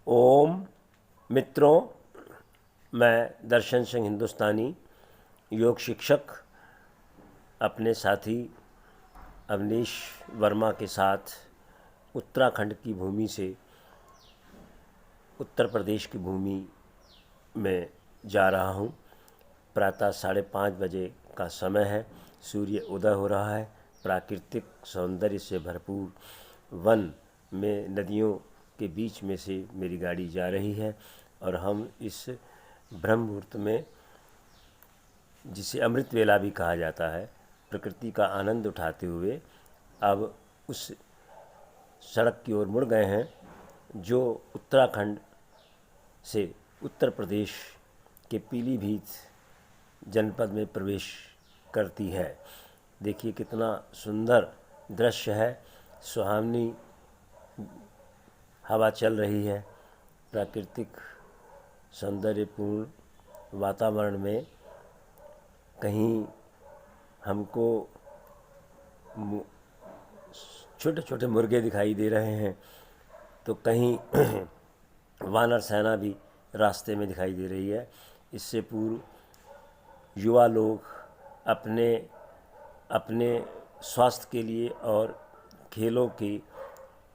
ओम मित्रों, मैं दर्शन सिंह हिंदुस्तानी योग शिक्षक अपने साथी अवनीश वर्मा के साथ उत्तराखंड की भूमि से उत्तर प्रदेश की भूमि में जा रहा हूँ। प्रातः 5:30 बजे का समय है। सूर्य उदय हो रहा है। प्राकृतिक सौंदर्य से भरपूर वन में नदियों के बीच में से मेरी गाड़ी जा रही है और हम इस ब्रह्म मुहूर्त में, जिसे अमृत वेला भी कहा जाता है, प्रकृति का आनंद उठाते हुए अब उस सड़क की ओर मुड़ गए हैं जो उत्तराखंड से उत्तर प्रदेश के पीलीभीत जनपद में प्रवेश करती है। देखिए कितना सुंदर दृश्य है। सुहावनी हवा चल रही है। प्राकृतिक सौंदर्यपूर्ण वातावरण में कहीं हमको छोटे छोटे मुर्गे दिखाई दे रहे हैं तो कहीं वानर सेना भी रास्ते में दिखाई दे रही है। इससे पूर्व युवा लोग अपने अपने स्वास्थ्य के लिए और खेलों के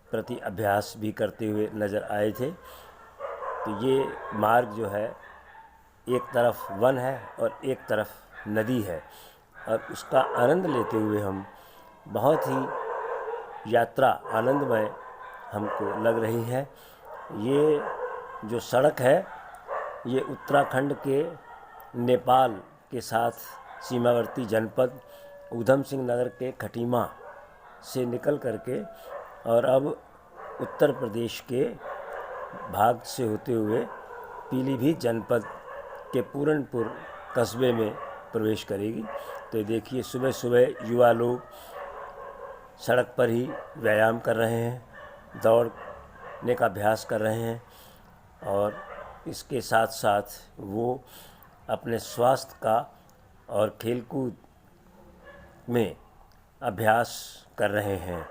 प्रति अभ्यास भी करते हुए नज़र आए थे। तो ये मार्ग जो है, एक तरफ वन है और एक तरफ नदी है और उसका आनंद लेते हुए हम बहुत ही यात्रा आनंदमय हमको लग रही है। ये जो सड़क है ये उत्तराखंड के नेपाल के साथ सीमावर्ती जनपद ऊधम सिंह नगर के खटीमा से निकल करके और अब उत्तर प्रदेश के भाग से होते हुए पीलीभीत जनपद के पूरनपुर कस्बे में प्रवेश करेगी। तो देखिए सुबह सुबह युवा लोग सड़क पर ही व्यायाम कर रहे हैं, दौड़ने का अभ्यास कर रहे हैं और इसके साथ साथ वो अपने स्वास्थ्य का और खेलकूद में अभ्यास कर रहे हैं।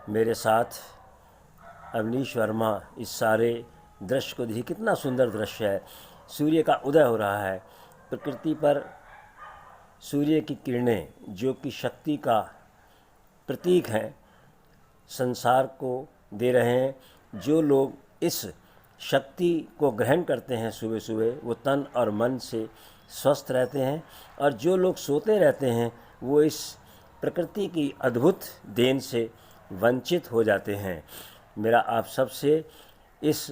मेरे साथ अवनीश वर्मा इस सारे दृश्य को देखिए, कितना सुंदर दृश्य है। सूर्य का उदय हो रहा है। प्रकृति पर सूर्य की किरणें, जो कि शक्ति का प्रतीक हैं, संसार को दे रहे हैं। जो लोग इस शक्ति को ग्रहण करते हैं सुबह सुबह, वो तन और मन से स्वस्थ रहते हैं और जो लोग सोते रहते हैं वो इस प्रकृति की अद्भुत देन से वंचित हो जाते हैं। मेरा आप सबसे इस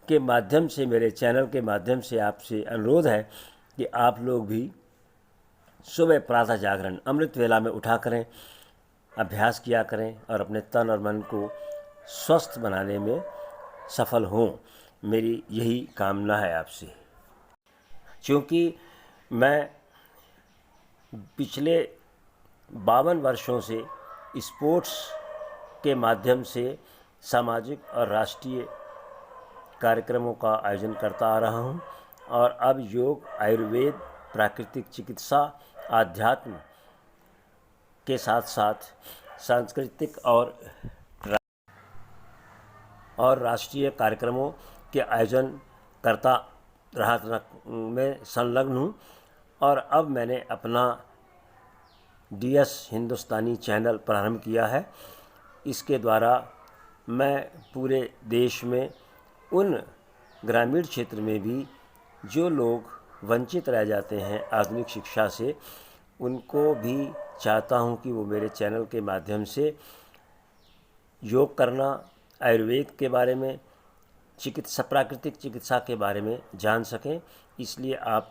के माध्यम से, मेरे चैनल के माध्यम से आपसे अनुरोध है कि आप लोग भी सुबह प्रातः जागरण अमृत वेला में उठा करें, अभ्यास किया करें और अपने तन और मन को स्वस्थ बनाने में सफल हों। मेरी यही कामना है आपसे। क्योंकि मैं पिछले 52 वर्षों से स्पोर्ट्स के माध्यम से सामाजिक और राष्ट्रीय कार्यक्रमों का आयोजन करता आ रहा हूं और अब योग, आयुर्वेद, प्राकृतिक चिकित्सा, आध्यात्म के साथ साथ सांस्कृतिक और राष्ट्रीय कार्यक्रमों के आयोजन करता रहा में संलग्न हूँ। और अब मैंने अपना DS हिंदुस्तानी चैनल प्रारंभ किया है। इसके द्वारा मैं पूरे देश में उन ग्रामीण क्षेत्र में भी जो लोग वंचित रह जाते हैं आधुनिक शिक्षा से, उनको भी चाहता हूं कि वो मेरे चैनल के माध्यम से योग करना, आयुर्वेद के बारे में, चिकित्सा, प्राकृतिक चिकित्सा के बारे में जान सकें। इसलिए आप